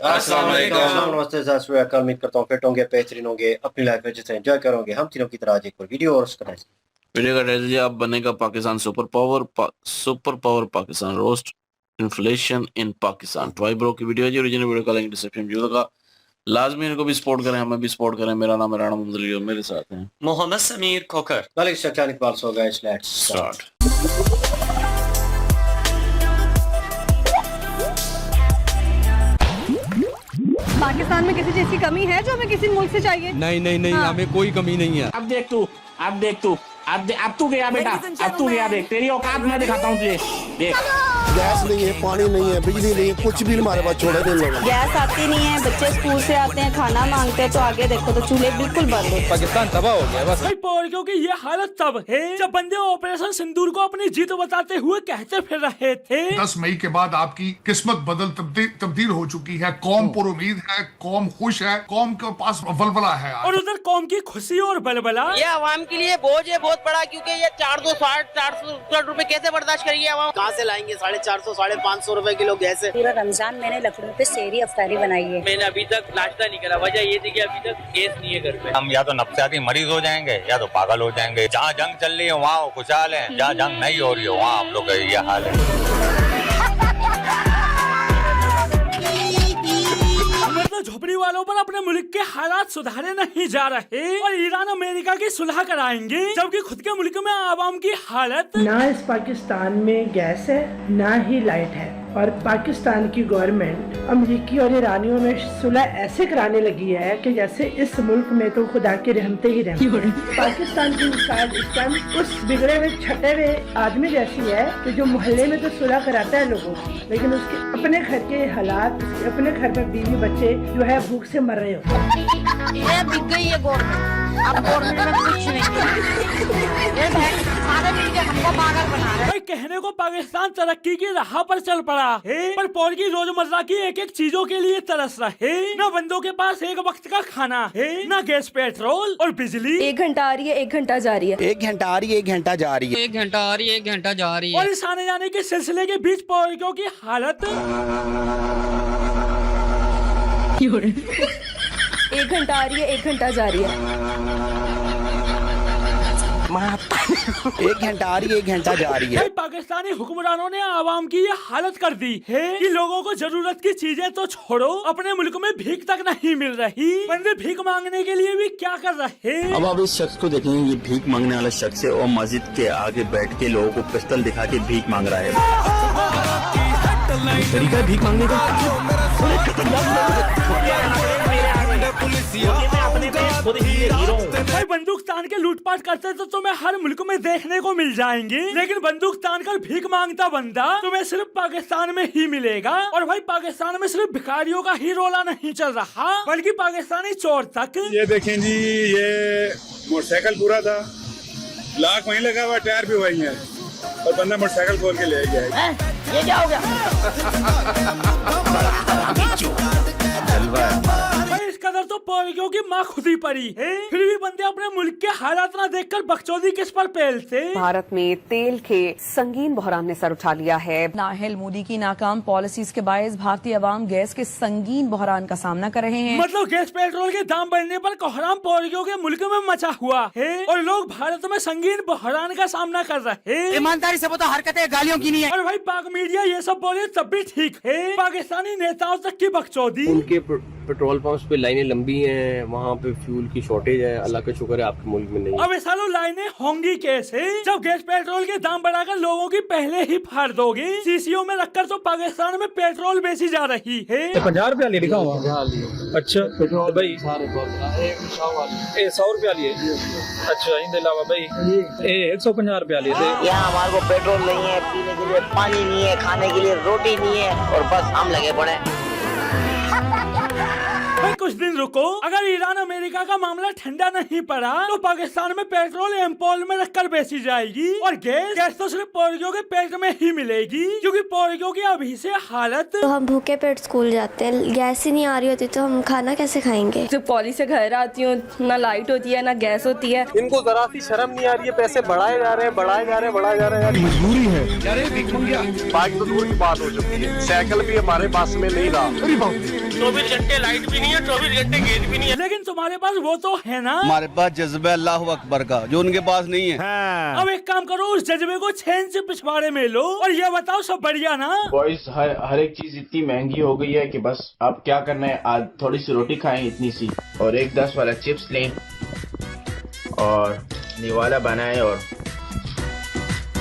अस्सलाम वालेकुम। नमस्ते सत उम्मीद करता हूँ फिट होंगे, बेहतरीन होंगे, अपनी लाइफ में जिसे एंजॉय करोगे। हम तीनों की तरह आज एक और वीडियो और उसका वीडियो का टाइटल जी, आप बनेगा Pakistan super power Pakistan roast inflation in Pakistan. तो भाई ब्रो की वीडियो जी, ओरिजिनल वीडियो का लिंक डिस्क्रिप्शन में होगा। लाजमी इनको भी सपोर्ट करें, हमें भी सपोर्ट करें। मेरा नाम है राणा मोहम्मद अली और मेरे साथ हैं Mohammad Sameer Khokhar. Malik Shaklan Iqbal. So guys let's start. Pakistan में किसी चीज की कमी है जो हमें किसी मुल्क से चाहिए? नहीं नहीं नहीं, हाँ। हमें कोई कमी नहीं है। अब देख तू अब तू गया बेटा, अब तू गया। देख तेरी औकात मैं दिखाता हूँ तुझे। देख गैस नहीं है, पानी नहीं है, बिजली नहीं है, कुछ भी हमारे पास छोड़े दिन लोग। गैस आती नहीं है, बच्चे स्कूल से आते हैं खाना मांगते हैं तो आगे देखो तो चूल्हे बिल्कुल बंद है। पाकिस्तान तबाह हो गया बस। भाई पोरियों की ये हालत तब है जब बंदे ऑपरेशन सिंदूर को अपनी जीत बताते हुए कहते फिर रहे थे 10 मई के बाद आपकी किस्मत तब्दील हो चुकी है। कौम पर उम्मीद है, कौम खुश है, कौम के पास वलवला है। और उधर कौम की खुशी और बलबला। ये आवाम के लिए बोझ है बहुत बड़ा, क्योंकि ये 460 रुपए कैसे बर्दाश्त करेगी आवाम? कहाँ से लाएंगे 450 550 रुपए किलो गैस है। पूरा रमजान मैंने लखनऊ पे सेहरी अफ्तारी बनाई है। मैंने अभी तक नाश्ता नहीं करा, वजह ये थी कि अभी तक गैस नहीं है घर पे। हम या तो नफ्सियाती मरीज हो जाएंगे या तो पागल हो जाएंगे। जहाँ जंग चल रही है वहाँ खुशहाल है, जहाँ जंग नहीं हो रही है वहाँ हम लोग का ये हाल है। मतलब झोपड़ी वालों पर अपने मुल्क के हालात सुधारे नहीं जा रहे और ईरान अमेरिका की सुलह कराएंगे, जबकि खुद के मुल्क में आवाम की हालत। ना इस पाकिस्तान में गैस है ना ही लाइट है, और पाकिस्तान की गवर्नमेंट अमेरिकी और ईरानियों में सुलह ऐसे कराने लगी है कि जैसे इस मुल्क में तो खुदा की रहमतें ही रहमतें। पाकिस्तान की मिसाल इस टाइम उस बिगड़े हुए छटे हुए आदमी जैसी है कि जो मोहल्ले में तो सुलह कराता है लोगों को, लेकिन उसके अपने घर के हालात, उसके अपने घर में बीवी बच्चे जो है भूख से मर रहे हो। ये बिक गई है गवर्नमेंट, अब गवर्नमेंट में कुछ नहीं है। सारे मिलके हमको पागल बना रहे हैं। भाई कहने को पाकिस्तान तरक्की की राह पर चल पड़ा है, पर पौर की रोजमर्रा की एक एक चीजों के लिए तरस रहे। न बंदों के पास एक वक्त का खाना है, न गैस, पेट्रोल और बिजली। 1 घंटा आ रही है, 1 घंटा जा रही है। 1 घंटा आ रही है, 1 घंटा जा रही है। 1 घंटा आ रही है, 1 घंटा जा रही है। और इस आने जाने के सिलसिले के बीच पौरियों की हालत। 1 घंटा आ रही है, 1 घंटा जा रही है। 1 घंटा आ रही है, 1 घंटा जा रही है। भाई पाकिस्तानी हुक्मरानों ने आवाम की ये हालत कर दी है कि लोगों को जरूरत की चीजें तो छोड़ो, अपने मुल्क में भीख तक नहीं मिल रही। बंदे भीख मांगने के लिए भी क्या कर रहे। अब आप इस शख्स को देखेंगे, ये भीख मांगने वाला शख्स है और मस्जिद के आगे बैठ के लोगों को पिस्टल दिखा के भीख मांग रहा है। तरीका है भीख मांगने का। भाई बंदूक तान के लूटपाट करते तो तुम्हें हर मुल्क में देखने को मिल जाएंगे, लेकिन बंदूक तान कर भीख मांगता बंदा तुम्हें सिर्फ पाकिस्तान में ही मिलेगा। और भाई पाकिस्तान में सिर्फ भिखारियों का ही रोला नहीं चल रहा, बल्कि पाकिस्तानी चोर तक। ये देखें जी, ये मोटरसाइकिल पूरा था, लाख वहीं लगा हुआ, टायर भी वही है और बंदा मोटरसाइकिल खोल के ले गया है। ये क्या हो गया? भाई इस कदर तो पौरियों की माँ खुद ही पड़ी है, फिर भी बंदे अपने मुल्क के हालात न देखकर बकचोदी किस पर पेलते। भारत में तेल के संगीन बहरान ने सर उठा लिया है। नाहिल मोदी की नाकाम पॉलिसीज के बायस भारतीय अवाम गैस के संगीन बहरान का सामना कर रहे हैं। मतलब गैस पेट्रोल के दाम बढ़ने पर कोहराम पौरियों के मुल्क में मचा हुआ है और लोग भारत में संगीन बहरान का सामना कर रहे हैं। ईमानदारी से बता, हरकतें गालियों की नहीं है। और भाई पाक मीडिया ये सब बोले तब भी ठीक है, पाकिस्तानी नेताओं तक की बकचोदी। उनके पेट्रोल पंप्स पे लाइनें लंबी हैं, वहाँ पे फ्यूल की शॉर्टेज है। अल्लाह का शुक्र है आपके मुल्क में नहीं। अब ऐसा लो लाइनें होंगी कैसे जब गैस पेट्रोल के दाम बढ़ाकर लोगों की पहले ही फाड़ दोगे। सीसीओ में रखकर तो पाकिस्तान में पेट्रोल बेची जा रही है। 50 रुपया लिए लिखा हुआ। अच्छा पेट्रोल भाई 100 रुपया लिए। अच्छा इनके अलावा भाई 150 रुपया लिए थे। यहाँ हमारे को पेट्रोल नहीं है, पीने के लिए पानी नहीं है, खाने के लिए रोटी नहीं है, और बस हम लगे पड़े। कुछ दिन रुको, अगर ईरान अमेरिका का मामला ठंडा नहीं पड़ा तो पाकिस्तान में पेट्रोल एम्पोल में रखकर बेची जाएगी और गैस तो सिर्फ पोर्गियों के पेट में ही मिलेगी, क्योंकि पोर्गियों की अभी से हालत। तो हम भूखे पेट स्कूल जाते हैं, गैस ही नहीं आ रही होती तो हम खाना कैसे खाएंगे। जब कॉलेज से घर आती हूँ ना लाइट होती है ना गैस होती है। इनको जरा सी शर्म नहीं आ रही है, पैसे बढ़ाए जा रहे हैं, बढ़ाए जा रहे हैं, बढ़ाए जा रहे हैं। मजबूरी है। बाइक तो दूर की बात हो चुकी है, साइकिल भी हमारे पास में नहीं रहा। 24 घंटे लाइट भी नहीं है, 24 घंटे गैस भी नहीं है। लेकिन तुम्हारे पास वो तो है ना। हमारे पास जज्बा अल्लाह अकबर का, जो उनके पास नहीं है। अब एक काम करो, उस जज्बे को छेन से पिछवाड़े में लो और ये बताओ सब बढ़िया ना। बॉयज हर एक चीज इतनी महंगी हो गई है कि बस अब क्या करना है, आज थोड़ी सी रोटी खाएं इतनी सी, और एक 10 वाला चिप्स लें और निवाला बनाएं और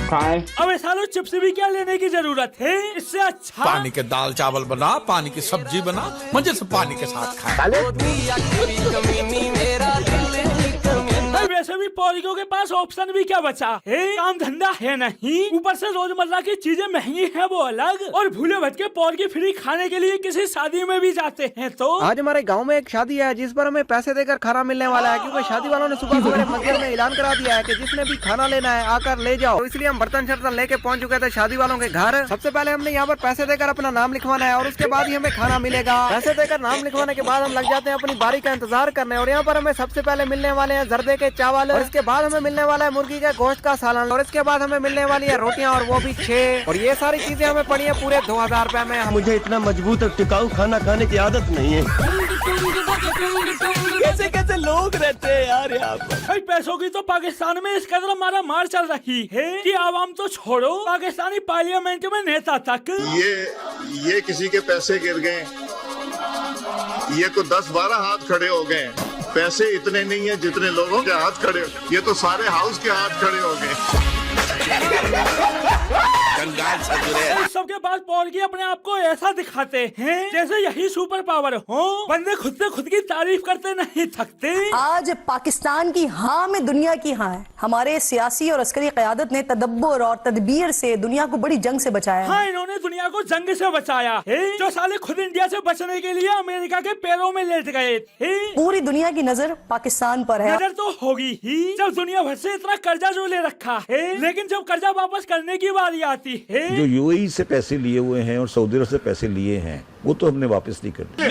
खाएं। अबे सालो चिप्स भी क्या लेने की जरूरत है, इससे अच्छा पानी के दाल चावल बना, पानी की सब्जी बना, मजे से पानी के साथ खाए। वैसे भी पोर्गियों के पास ऑप्शन भी क्या बचा है, काम धंधा है नहीं, ऊपर से रोजमर्रा की चीजें महंगी है वो अलग, और भूले भटके पोर्गी फ्री खाने के लिए किसी शादी में भी जाते हैं। तो आज हमारे गांव में एक शादी है जिस पर हमें पैसे देकर खाना मिलने वाला है, क्योंकि शादी वालों ने सुबह सवेरे मंदिर में ऐलान करा दिया है कि जिसने भी खाना लेना है आकर ले जाओ। तो इसलिए हम बर्तन शर्तन लेके पहुंच चुके थे शादी वालों के घर। सबसे पहले हमने यहाँ पर पैसे देकर अपना नाम लिखवाना है और उसके बाद ही हमें खाना मिलेगा। पैसे देकर नाम लिखवाने के बाद हम लग जाते हैं अपनी बारी का इंतजार करने, और यहाँ पर हमें सबसे पहले मिलने वाले हैं जर्दे के चावल, और इसके बाद हमें मिलने वाला है मुर्गी के गोश्त का सालन, और इसके बाद हमें मिलने वाली है रोटियां, और वो भी 6, और ये सारी चीजें हमें पड़ी है पूरे 2000 रुपए में। मुझे इतना मजबूत और टिकाऊ खाना खाने की आदत नहीं है। कैसे कैसे लोग रहते हैं यार यहाँ पर। भाई पैसों की तो पाकिस्तान में इस कदर मारा मार चल रही है कि आवाम तो छोड़ो, पाकिस्तानी पार्लियामेंट में नेता तक ये किसी के पैसे गिर गए, ये को 10-12 हाथ खड़े हो गए। पैसे इतने नहीं है जितने लोगों के हाथ खड़े, ये तो सारे हाउस के हाथ खड़े हो गए। इस सबके बाद पोर्गी अपने आप को ऐसा दिखाते हैं जैसे यही सुपर पावर हो। बंदे खुद से खुद की तारीफ करते नहीं थकते। आज पाकिस्तान की हाँ में दुनिया की हाँ है। हमारे सियासी और अस्करी क़यादत ने तदब्बर और तदबीर से दुनिया को बड़ी जंग से बचाया। हाँ, इन्होंने दुनिया को जंग से बचाया है, जो साले खुद इंडिया से बचने के लिए अमेरिका के पैरों में लेट गए थे। पूरी दुनिया की नजर पाकिस्तान पर है। नजर तो होगी ही जब दुनिया भर से इतना कर्जा जो ले रखा है, लेकिन जब कर्जा वापस करने की बारी आती है। जो यूएई से पैसे लिए हुए हैं और सऊदी अरब से पैसे लिए हैं वो तो हमने वापस नहीं करने।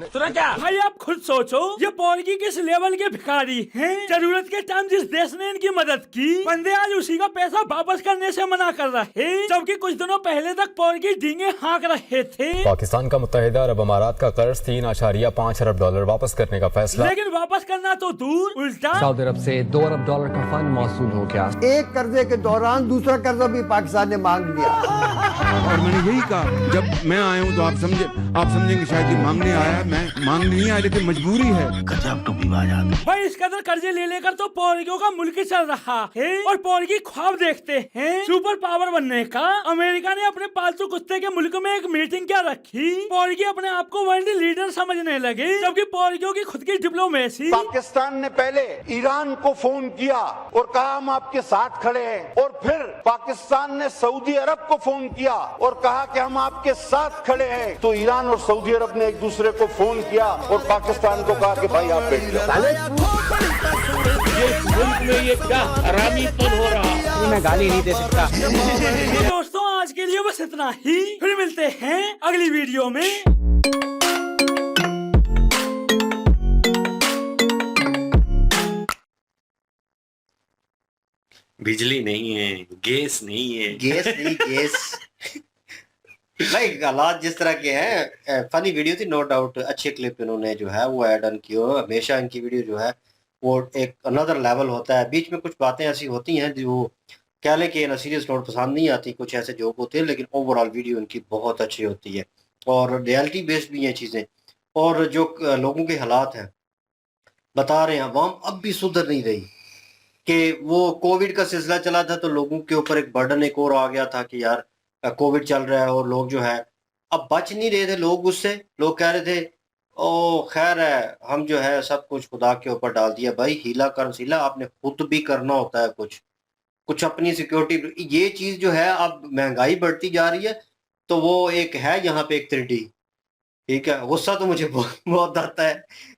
सुना क्या भाई, आप खुद सोचो ये पोर्गी किस लेवल के भिखारी हैं। जरूरत के टाइम जिस देश ने इनकी मदद की, बंदे आज उसी का पैसा वापस करने से मना कर रहे, जबकि कुछ दिनों पहले तक पोर्गी डींगे हाँक रहे थे। पाकिस्तान का मुत्तहिदा अरब अमारात का कर्ज $3.5 अरब वापस करने का फैसला, लेकिन वापस करना तो दूर, उल्टा सऊदी अरब से $2 अरब का फंड मौसूल हो गया। एक कर्जे के दौरान दूसरा कर्जा भी पाकिस्तान ने मांग लिया। और मैंने यही कहा, जब मैं आया हूँ तो आप समझेंगे शायद ये मांगने आया, मैं मांगने नहीं आया, लेकिन मजबूरी है। गजब तो भाई इस कदर कर्जे ले लेकर तो पोर्गियों का मुल्क चल रहा है, और पोर्गी ख्वाब देखते हैं सुपर पावर बनने का। अमेरिका ने अपने पालतू कुत्ते के मुल्क में एक मीटिंग क्या रखी, पोर्गी अपने आप को वर्ल्ड लीडर समझने लगे, जबकि पोर्गियों की खुद की डिप्लोमेसी। पाकिस्तान ने पहले ईरान को फोन किया और कहा हम आपके साथ खड़े हैं, और फिर पाकिस्तान ने सऊदी अरब को फोन किया और कहा कि हम आपके साथ खड़े हैं। तो ईरान और सऊदी अरब ने एक दूसरे को फोन किया और पाकिस्तान को कहा कि भाई आप बैठ जाओ। ये क्या हरामीपन हो रहा, मैं गाली नहीं दे सकता। तो दोस्तों आज के लिए बस इतना ही, फिर मिलते हैं अगली वीडियो में। बिजली नहीं है, गैस नहीं है, गैस भाई हालात जिस तरह के हैं। फनी वीडियो थी नो डाउट, अच्छे क्लिप इन्होंने जो है वो ऐड ऑन किए। हमेशा इनकी वीडियो जो है वो एक अनदर लेवल होता है। बीच में कुछ बातें ऐसी होती हैं जो कह लें कि ना सीरियस नोट पसंद नहीं आती, कुछ ऐसे जोक होते हैं, लेकिन ओवरऑल वीडियो इनकी बहुत अच्छी होती है और रियलिटी बेस्ड भी हैं चीज़ें। और जो लोगों के हालात हैं बता रहे हैं, अवाम अब भी सुधर नहीं रही। कि वो कोविड का सिलसिला चला था तो लोगों के ऊपर एक बर्डन एक और आ गया था कि यार कोविड चल रहा है और लोग जो है अब बच नहीं रहे थे लोग उससे। लोग कह रहे थे ओ खैर है, हम जो है सब कुछ खुदा के ऊपर डाल दिया। भाई हीला कर वसीला आपने खुद भी करना होता है, कुछ अपनी सिक्योरिटी। ये चीज़ जो है अब महंगाई बढ़ती जा रही है तो वो एक है यहाँ पे एक 3D ٹھیک ہے غصہ تو مجھے بہت آتا ہے،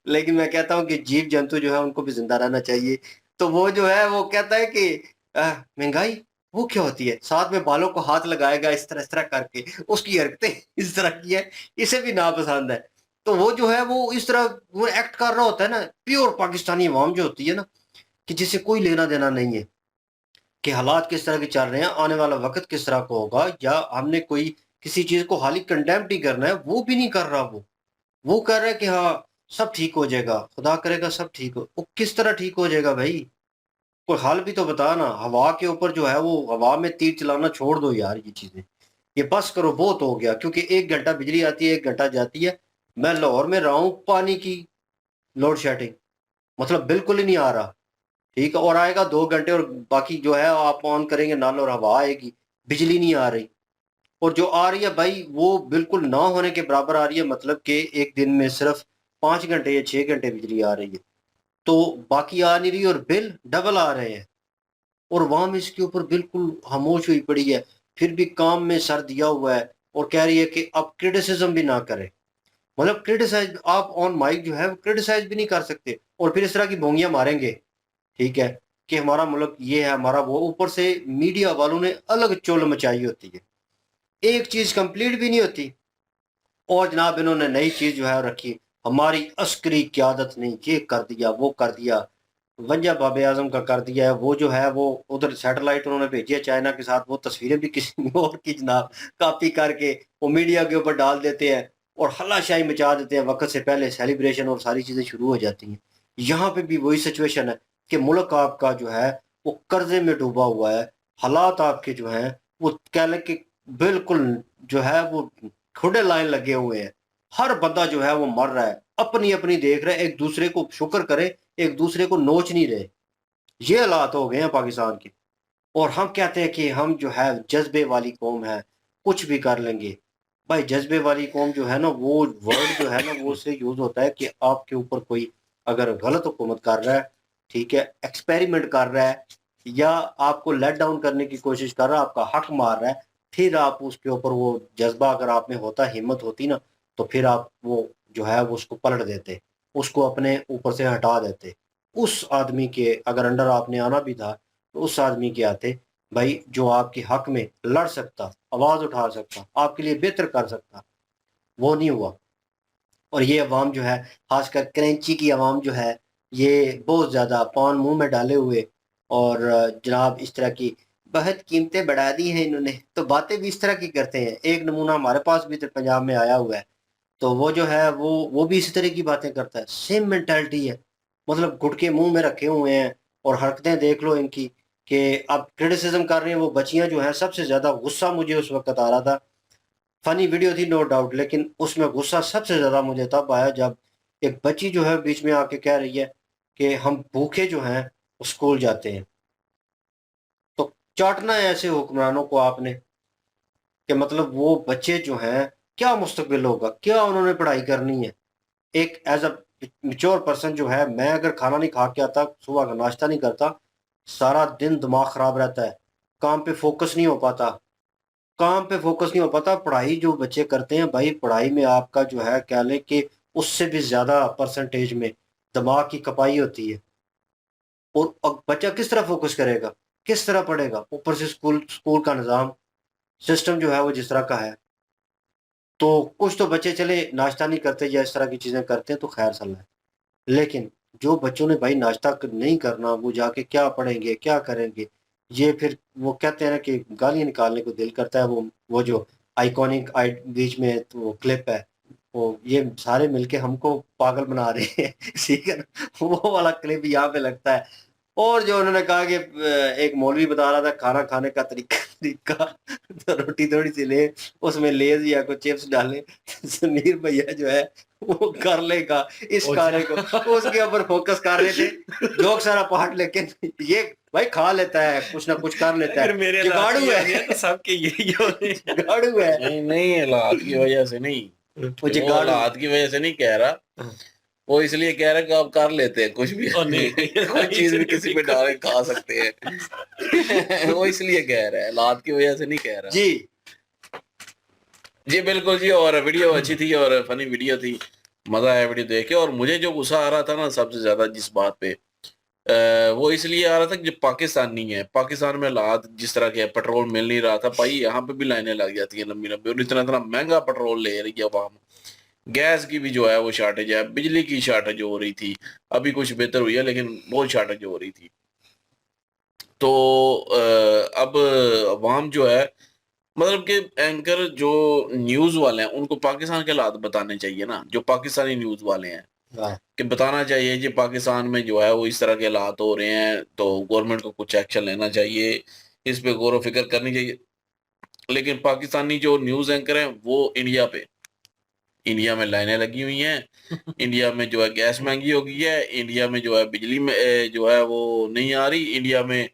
لیکن میں کہتا ہوں کہ جیو جنتو جو ہے ان کو بھی زندہ رہنا چاہیے. تو وہ جو ہے وہ کہتا ہے کہ مہنگائی وہ کیا ہوتی ہے، ساتھ میں بالوں کو ہاتھ لگائے گا اس طرح کر کے، اس کی حرکتیں اس طرح کی ہے، اسے بھی ناپسند ہے. تو وہ جو ہے وہ اس طرح وہ ایکٹ کر رہا ہوتا ہے نا. پیور پاکستانی عوام جو ہوتی ہے نا، کہ جسے کوئی لینا دینا نہیں ہے کہ حالات کس طرح کے چل رہے ہیں، آنے والا وقت کس طرح کو ہوگا، یا ہم نے کوئی کسی چیز کو حالی کنڈیمٹ ہی کرنا ہے، وہ بھی نہیں کر رہا. وہ کہہ رہا ہے کہ ہاں سب ٹھیک ہو جائے گا، خدا کرے گا سب ٹھیک ہو. وہ کس طرح ٹھیک ہو جائے گا بھائی؟ کوئی حال بھی تو بتا نا. ہوا کے اوپر جو ہے وہ ہوا میں تیر چلانا چھوڑ دو یار. یہ چیزیں یہ بس کرو، بہت ہو گیا. کیونکہ 1 گھنٹہ بجلی آتی ہے، 1 گھنٹہ جاتی ہے. میں لاہور میں رہا ہوں، پانی کی لوڈ شیڈنگ مطلب بالکل ہی نہیں آ رہا. ٹھیک ہے، اور آئے گا 2 گھنٹے، اور باقی جو ہے آپ آن کریں گے نل اور ہوا آئے گی، بجلی نہیں آ رہی. اور جو آ رہی ہے بھائی وہ بالکل نہ ہونے کے برابر آ رہی ہے. مطلب کہ ایک دن میں صرف 5 گھنٹے یا 6 گھنٹے بجلی آ رہی ہے، تو باقی آ نہیں رہی، اور بل ڈبل آ رہے ہیں. اور عوام اس کے اوپر بالکل خاموش ہوئی پڑی ہے. پھر بھی کام میں سر دیا ہوا ہے، اور کہہ رہی ہے کہ اب کرٹیسزم بھی نہ کرے. مطلب کرٹیسائز آپ آن مائک جو ہے وہ کرٹیسائز بھی نہیں کر سکتے، اور پھر اس طرح کی بونگیاں ماریں گے. ٹھیک ہے کہ ہمارا ملک یہ ہے، ہمارا وہ. اوپر سے میڈیا والوں نے الگ چول مچائی ہوتی ہے، ایک چیز کمپلیٹ بھی نہیں ہوتی. اور جناب انہوں نے نئی چیز جو ہے رکھی، ہماری عسکری قیادت نے یہ کر دیا، وہ کر دیا، ونجا باب اعظم کا کر دیا ہے. وہ جو ہے وہ ادھر سیٹلائٹ انہوں نے بھیجی ہے چائنا کے ساتھ، وہ تصویریں بھی کسی اور کی جناب کاپی کر کے وہ میڈیا کے اوپر ڈال دیتے ہیں، اور ہلا شاہی مچا دیتے ہیں. وقت سے پہلے سیلیبریشن اور ساری چیزیں شروع ہو جاتی ہیں. یہاں پہ بھی وہی سچویشن ہے کہ ملک آپ کا جو ہے وہ قرضے میں ڈوبا ہوا ہے. حالات آپ کے جو ہیں وہ کہہ لیں کہ بالکل جو ہے وہ کھڈے لائن لگے ہوئے ہیں. ہر بندہ جو ہے وہ مر رہا ہے، اپنی اپنی دیکھ رہے، ایک دوسرے کو شکر کرے، ایک دوسرے کو نوچ نہیں رہے. یہ حالات ہو گئے ہیں پاکستان کے. اور ہم کہتے ہیں کہ ہم جو ہے جذبے والی قوم ہے، کچھ بھی کر لیں گے. بھائی جذبے والی قوم جو ہے نا، وہ ورڈ جو ہے نا وہ سے یوز ہوتا ہے کہ آپ کے اوپر کوئی اگر غلط حکومت کر رہا ہے، ٹھیک ہے، ایکسپیریمنٹ کر رہا ہے، یا آپ کو لیٹ ڈاؤن کرنے کی کوشش کر رہا ہے، آپ کا حق مار رہا ہے، پھر آپ اس کے اوپر وہ جذبہ اگر آپ میں ہوتا، ہمت ہوتی نا، تو پھر آپ وہ جو ہے وہ اس کو پلٹ دیتے، اس کو اپنے اوپر سے ہٹا دیتے. اس آدمی کے اگر انڈر آپ نے آنا بھی تھا تو اس آدمی کے آتے بھائی جو آپ کے حق میں لڑ سکتا، آواز اٹھا سکتا، آپ کے لیے بہتر کر سکتا. وہ نہیں ہوا. اور یہ عوام جو ہے، خاص کر کرنچی کی عوام جو ہے، یہ بہت زیادہ پان منہ میں ڈالے ہوئے، اور جناب اس طرح کی بہت قیمتیں بڑھا دی ہیں انہوں نے، تو باتیں بھی اس طرح کی کرتے ہیں. ایک نمونہ ہمارے پاس بھی پنجاب میں آیا ہوا ہے، تو وہ جو ہے وہ بھی اسی طرح کی باتیں کرتا ہے. سیم مینٹالٹی ہے، مطلب گھٹکے منہ میں رکھے ہوئے ہیں. اور حرکتیں دیکھ لو ان کی کہ اب کرٹیسزم کر رہے ہیں. وہ بچیاں جو ہیں، سب سے زیادہ غصہ مجھے اس وقت آ رہا تھا. فنی ویڈیو تھی نو ڈاؤٹ، لیکن اس میں غصہ سب سے زیادہ مجھے تب آیا جب ایک بچی جو ہے بیچ میں آ کے کہہ رہی ہے کہ ہم بھوکے جو ہیں وہ اسکول جاتے ہیں. تو چاٹنا ہے ایسے حکمرانوں کو آپ نے کہ مطلب وہ بچے جو ہیں کیا مستقبل ہوگا، کیا انہوں نے پڑھائی کرنی ہے. ایک ایز اے میچور پرسن جو ہے، میں اگر کھانا نہیں کھا کے آتا، صبح کا ناشتہ نہیں کرتا، سارا دن دماغ خراب رہتا ہے، کام پہ فوکس نہیں ہو پاتا. پڑھائی جو بچے کرتے ہیں بھائی، پڑھائی میں آپ کا جو ہے کہہ لیں کہ اس سے بھی زیادہ پرسنٹیج میں دماغ کی کپائی ہوتی ہے. اور بچہ کس طرح فوکس کرے گا، کس طرح پڑھے گا؟ اوپر سے اسکول کا نظام سسٹم جو ہے وہ جس طرح کا ہے. تو کچھ تو بچے چلے ناشتہ نہیں کرتے یا اس طرح کی چیزیں کرتے ہیں تو خیر صلاح ہے، لیکن جو بچوں نے بھائی ناشتہ نہیں کرنا، وہ جا کے کیا پڑھیں گے، کیا کریں گے؟ یہ پھر وہ کہتے ہیں نا کہ گالیاں نکالنے کو دل کرتا ہے. وہ جو آئیکونک بیچ میں وہ کلپ ہے، وہ یہ سارے مل کے ہم کو پاگل بنا رہے ہیں ٹھیک ہے نا، وہ والا کلپ یہاں پہ لگتا ہے. اور جو انہوں نے کہا کہ ایک مولوی بتا رہا تھا کھانا کھانے کا طریقہ تو روٹی تھوڑی سی لے، اس میں لیز یا کوئی چپس ڈالے. سمیر بھیا جو ہے وہ کر لے گا اس کھانے کو، اس کے اوپر فوکس کر رہے تھے جوک سارا پارٹ. لیکن یہ بھائی کھا لیتا ہے، کچھ نہ کچھ کر لیتا ہے، جگاڑو ہے، سب کے یہی جگاڑو ہے. نہیں حالات کی وجہ سے نہیں، وہ حالات کی وجہ سے نہیں کہہ رہا، وہ اس لیے کہہ رہا کہ آپ کر لیتے ہیں کچھ بھی، کوئی چیز بھی کسی پہ ڈالے کھا سکتے ہیں. وہ اس لیے کہہ رہا ہے، حالات کی وجہ سے نہیں کہہ رہا. جی جی بالکل جی, اور ویڈیو اچھی تھی اور فنی ویڈیو تھی, مزہ آیا ویڈیو دیکھ کے. اور مجھے جو غصہ آ رہا تھا نا سب سے زیادہ جس بات پہ, وہ اس لیے آ رہا تھا کہ جو پاکستان نہیں ہے, پاکستان میں حالات جس طرح کے پیٹرول مل نہیں رہا تھا بھائی, یہاں پہ بھی لائنیں لگ جاتی ہیں لمبی لمبی, اور اتنا مہنگا پیٹرول لے رہی ہے عوام. گیس کی بھی جو ہے وہ شارٹیج ہے, بجلی کی شارٹیج ہو رہی تھی, ابھی کچھ بہتر ہوئی ہے لیکن بہت شارٹیج ہو رہی تھی. تو اب عوام جو ہے, مطلب کہ اینکر جو نیوز والے ہیں ان کو پاکستان کے حالات بتانے چاہیے نا, جو پاکستانی نیوز والے ہیں کہ بتانا چاہیے کہ پاکستان میں جو ہے وہ اس طرح کے حالات ہو رہے ہیں, تو گورنمنٹ کو کچھ ایکشن لینا چاہیے, اس پہ غور و فکر کرنی چاہیے. لیکن پاکستانی جو نیوز اینکر ہیں وہ انڈیا میں لائنیں لگی ہوئی ہیں, انڈیا میں جو ہے گیس مہنگی ہو گئی ہے, انڈیا میں جو ہے بجلی میں جو ہے وہ نہیں آ رہی, انڈیا میں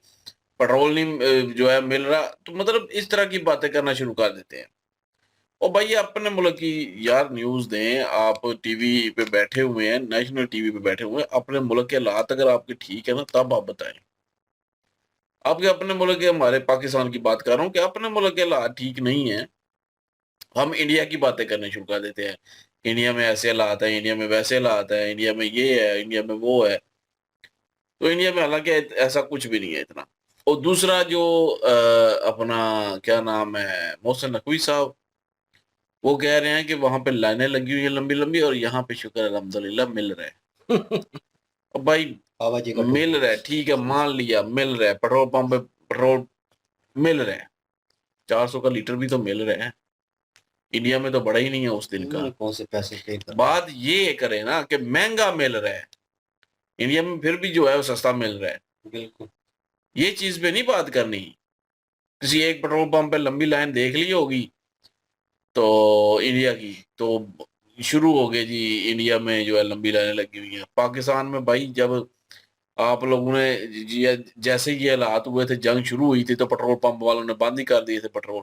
پیٹرول نہیں جو ہے مل رہا. تو مطلب اس طرح کی باتیں کرنا شروع کر دیتے ہیں. اور بھائی اپنے ملک کی یار نیوز دیں, آپ ٹی وی پہ بیٹھے ہوئے ہیں, نیشنل ٹی وی پہ بیٹھے ہوئے ہیں, اپنے ملک کے حالات اگر آپ کے ٹھیک ہے نا تب آپ بتائیں. آپ کے اپنے ملک کے, ہمارے پاکستان کی بات کر رہا ہوں, کہ اپنے ملک کے حالات ٹھیک نہیں ہیں, ہم انڈیا کی باتیں کرنے شروع کر دیتے ہیں. انڈیا میں ایسے حالات ہیں, انڈیا میں ویسے حالات ہیں, انڈیا میں یہ ہے, انڈیا میں وہ ہے. تو انڈیا میں حالانکہ ایسا کچھ بھی نہیں ہے اتنا. اور دوسرا جو اپنا کیا نام ہے محسن نقوی صاحب, وہ کہہ رہے ہیں کہ وہاں پہ لائنیں لگی ہوئی ہیں لمبی لمبی, اور یہاں پہ شکر الحمدللہ مل رہے ہیں. اور بھائی مل رہا ہے, ٹھیک ہے مان لیا مل رہا ہے, پیٹرول پمپ پہ پیٹرول مل رہے ہیں, 400 کا لیٹر بھی تو مل رہے ہیں. انڈیا میں تو بڑا ہی نہیں ہے اس دن کا. کون سے پیسے پے کر بات یہ کرے نا کہ مہنگا مل رہا ہے, انڈیا میں پھر بھی جو ہے وہ سستا مل رہا ہے. بالکل یہ چیز پہ نہیں بات کرنی. کسی ایک پیٹرول پمپ پہ لمبی لائن دیکھ لی ہوگی تو انڈیا کی, تو شروع ہو گئے جی انڈیا میں جو ہے لمبی لائنیں لگی ہوئی ہیں. پاکستان میں بھائی جب آپ لوگوں نے جیسے یہ حالات ہوئے تھے, جنگ شروع ہوئی تھی, تو پیٹرول پمپ والوں نے بند ہی کر دیے تھے پیٹرول.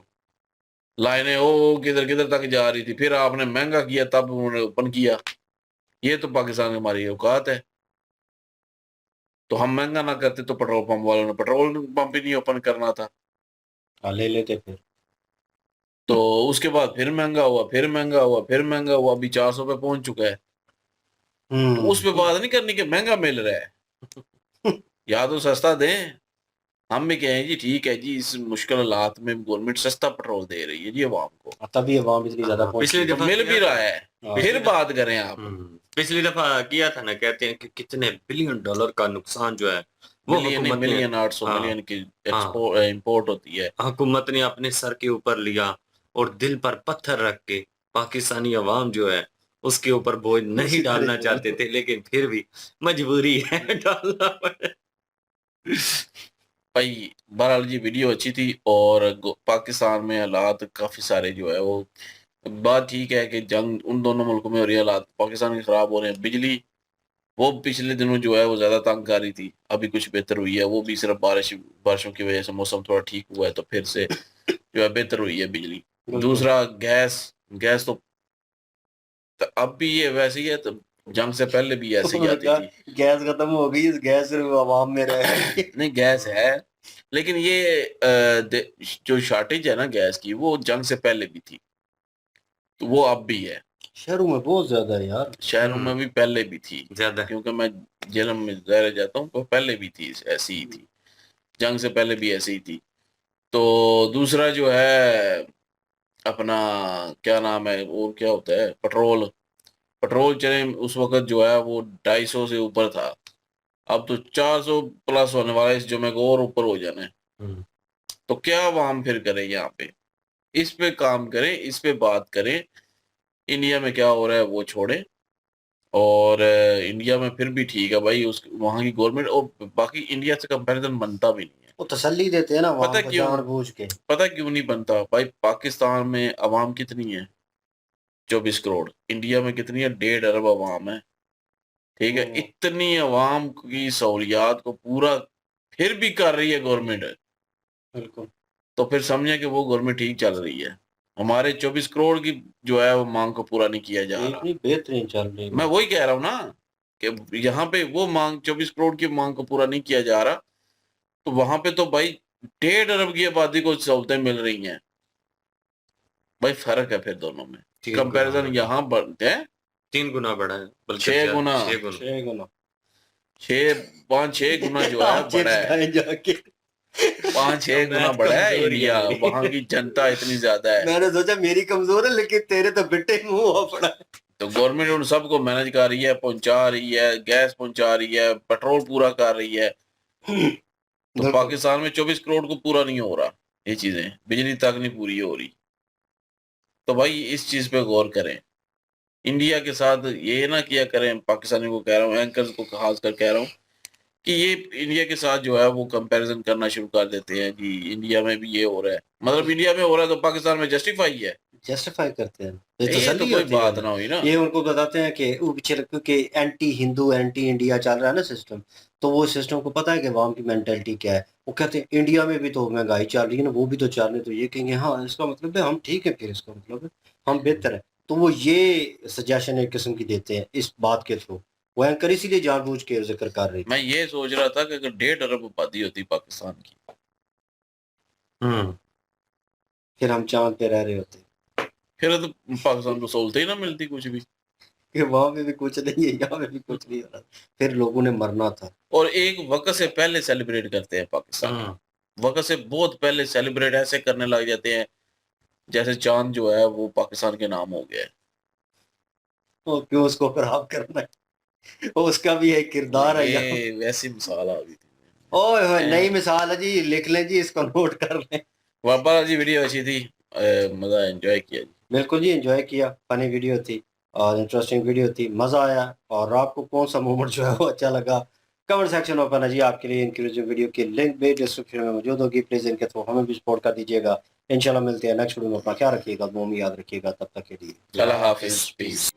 لائنیں کدھر کدھر تک جا رہی تھی, پھر آپ نے مہنگا کیا تب انہوں نے اوپن کیا. یہ تو پاکستان کی ہماری اوقات ہے. تو ہم مہنگا نہ کرتے تو پیٹرول پمپ والوں نے پیٹرول پمپ ہی نہیں اوپن کرنا تھا, لے لیتے پھر. تو اس کے بعد پھر مہنگا ہوا, پھر مہنگا ہوا, پھر مہنگا ہوا, ابھی 400 پہ پہنچ چکا ہے. تو اس پہ بات نہیں کرنی کہ مہنگا مل رہا ہے, یا تو سستا دیں. ہم بھی کہیں جی ٹھیک ہے جی, اس مشکل حالات میں گورنمنٹ سستا پیٹرول دے رہی ہے جی عوام کو, تبھی عوام اتنی زیادہ پچھلی دفعہ مل بھی رہا ہے, پھر بات کریں آپ. پچھلی دفعہ کیا تھا نا, کہتے ہیں کہ کتنے بلین ڈالر کا نقصان جو ہے وہ ملین 800 ملین کی امپورٹ ہوتی ہے. حکومت نے اپنے سر کے اوپر لیا اور دل پر پتھر رکھ کے, پاکستانی عوام جو ہے اس کے اوپر بوجھ نہیں ڈالنا چاہتے تھے, لیکن پھر بھی مجبوری ہے ڈالنا پڑے. بھائی بہرحال جی ویڈیو اچھی تھی, اور پاکستان میں حالات کافی سارے جو ہے وہ بات ٹھیک ہے کہ جنگ ان دونوں ملکوں میں ہو رہی ہے, حالات پاکستان کے خراب ہو رہے ہیں. بجلی وہ پچھلے دنوں جو ہے وہ زیادہ تنگ کر رہی تھی, ابھی کچھ بہتر ہوئی ہے, وہ بھی صرف بارشوں کی وجہ سے موسم تھوڑا ٹھیک ہوا ہے, تو پھر سے جو ہے بہتر ہوئی ہے بجلی. دوسرا گیس تو اب بھی یہ ویسے ہی ہے, تو جنگ سے پہلے بھی ایسے ہی آتی تھی. گیس ختم ہو گئی, گیس عوام میں رہے. نہیں گیس ہے, لیکن یہ جو شارٹیج ہے نا گیس کی, وہ جنگ سے پہلے بھی تھی, تو وہ اب بھی ہے. شہروں میں بہت زیادہ ہے یار, شہروں میں بھی پہلے بھی تھی زیادہ, کیونکہ میں جیلم میں ظاہر جاتا ہوں, تو پہلے بھی تھی ایسی ہی تھی, جنگ سے پہلے بھی ایسی ہی تھی. تو دوسرا جو ہے اپنا کیا نام ہے, اور کیا ہوتا ہے, پیٹرول چلے اس وقت جو ہے وہ 250 سے اوپر تھا, اب تو 400 پلس ہونے والا ہے, اس جمعے کو اور اوپر ہو جانا ہے. تو کیا عوام پھر کرے یہاں پہ, اس پہ کام کریں, اس پہ بات کریں. انڈیا میں کیا ہو رہا ہے وہ چھوڑیں, اور انڈیا میں پھر بھی ٹھیک ہے بھائی, وہاں کی گورنمنٹ, اور باقی انڈیا سے کمپیریزن بنتا بھی نہیں ہے. وہ تسلی دیتے ہیں نا پتہ کیوں نہیں بنتا بھائی. پاکستان میں عوام کتنی ہے, 24 کروڑ. انڈیا میں کتنی ہے, 1.5 ارب عوام ہے, ٹھیک ہے. اتنی عوام کی سہولیات کو پورا پھر بھی کر رہی ہے گورنمنٹ, بالکل. تو پھر سمجھیں کہ وہ گورنمنٹ ٹھیک چل رہی ہے. ہمارے 24 کروڑ کی جو ہے وہ مانگ کو پورا نہیں کیا جا رہا. بہترین چل رہی ہے. میں وہی کہہ رہا ہوں نا کہ یہاں پہ وہ مانگ 24 کروڑ کی مانگ کو پورا نہیں کیا جا رہا, تو وہاں پہ تو بھائی 1.5 ارب کی آبادی کو سہولتیں مل رہی ہیں. भाई फर्क है फिर दोनों में, कंपैरिजन यहाँ बढ़ते हैं 3 गुना बढ़ा है, बल्कि 6 गुना 6 गुना 5-6 गुना जो है बड़ा है, जाके 5-6 गुना बड़ा है इंडिया, वहाँ की जनता इतनी ज्यादा है। मैंने सोचा मेरी कमजोर है, लेकिन तेरे तो बिट्टे मुंह हुआ पड़ा है। तो गवर्नमेंट उन सबको मैनेज कर रही है, पहुंचा रही है, गैस पहुंचा रही है, पेट्रोल पूरा कर रही है। तो पाकिस्तान में 24 करोड़ को पूरा नहीं हो रहा ये चीजें, बिजली तक नहीं पूरी हो रही। तो भाई इस चीज पे गौर करें, इंडिया के साथ ये ना किया करें। पाकिस्तानी को कह रहा हूँ, एंकर्स को खास कर कह रहा हूँ कि ये इंडिया के साथ जो है वो कंपैरिजन करना शुरू कर देते हैं कि इंडिया में भी ये हो रहा है, मतलब इंडिया में हो रहा है तो पाकिस्तान में जस्टिफाई है, जस्टिफाई करते हैं। ये तो कोई बात ना हुई ना। ये उनको बताते हैं कि वो पीछे क्योंकि एंटी हिंदू एंटी इंडिया चल रहा है ना सिस्टम, तो वो सिस्टम को पता है कि अवाम की मेंटालिटी क्या है। वो कहते हैं इंडिया में भी तो महंगाई चल रही है ना, वो भी तो चल रही है, तो ये कहेंगे हाँ इसका मतलब है हम ठीक है, फिर इसका मतलब है हम बेहतर है। तो वो ये सजेशन एक किस्म की देते हैं इस बात के थ्रू, वो एंकर इसीलिए जानबूझ के जिक्र कर रही। मैं ये सोच रहा था कि अगर 1.5 अरब आबादी होती पाकिस्तान की, फिर हम चांद पे रह रहे होते, फिर तो पाकिस्तान को सहूलतें ही ना मिलती कुछ भी, कि वहां पे भी कुछ नहीं है, यहाँ पे भी कुछ नहीं हो रहा, फिर लोगों ने मरना था। और एक वक्त से पहले सेलिब्रेट करते हैं पाकिस्तान, वक्त से बहुत पहले सेलिब्रेट ऐसे करने लग जाते हैं जैसे चांद जो है वो पाकिस्तान के नाम हो गया है। तो क्यों उसको खराब करना है, उसका भी एक किरदार है। ये वैसी मिसाल आ गई थी। ओए होए नई मिसाल है जी, लिख लें जी, इसको नोट कर लें। वापस जी वीडियो अच्छी थी, मजा एंजॉय किया जी। बिल्कुल जी एंजॉय किया, फनी वीडियो थी और इंटरेस्टिंग वीडियो थी, मजा आया। और आपको कौन सा मोमेंट जो है वो अच्छा लगा, कमेंट सेक्शन ओपन है जी आपके लिए। इनकी वीडियो की लिंक भी डिस्क्रिप्शन में मौजूद होगी, प्लीज इनके थ्रू हमें भी सपोर्ट कर दीजिएगा। इंशाल्लाह मिलते हैं नेक्स्ट वीडियो में, अपना ख्याल रखिएगा, दुआ में याद रखिएगा, तब तक के लिए अल्लाह हाफिज, पीस।